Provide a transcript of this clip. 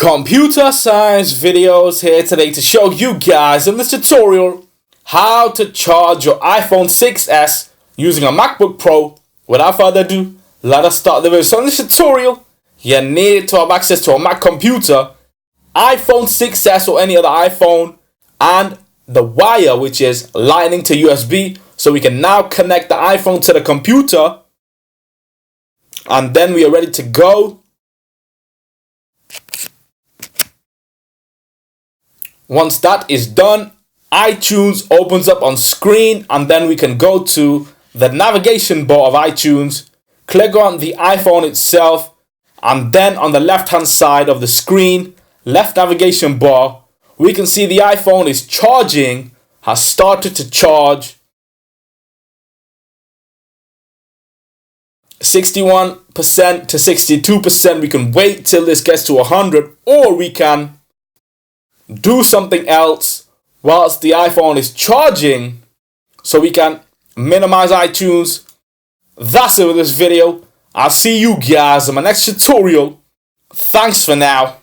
Computer science videos here today to show you guys in this tutorial how to charge your iPhone 6s using a MacBook Pro. Without further ado, let us start the video. So in this tutorial, you need to have access to a Mac computer, iPhone 6s or any other iPhone, and the wire, which is lightning to USB. So we can now connect the iPhone to the computer, and then we are ready to go. Once that is done, iTunes opens up on screen, and then we can go to the navigation bar of iTunes, click on the iPhone itself, and then on the left hand side of the screen, left navigation bar, we can see the iPhone is charging, has started to charge. 61% to 62%. We can wait till this gets to 100, or we can do something else whilst the iPhone is charging, so we can minimize iTunes. That's it with this video. I'll see you guys in my next tutorial. Thanks for now.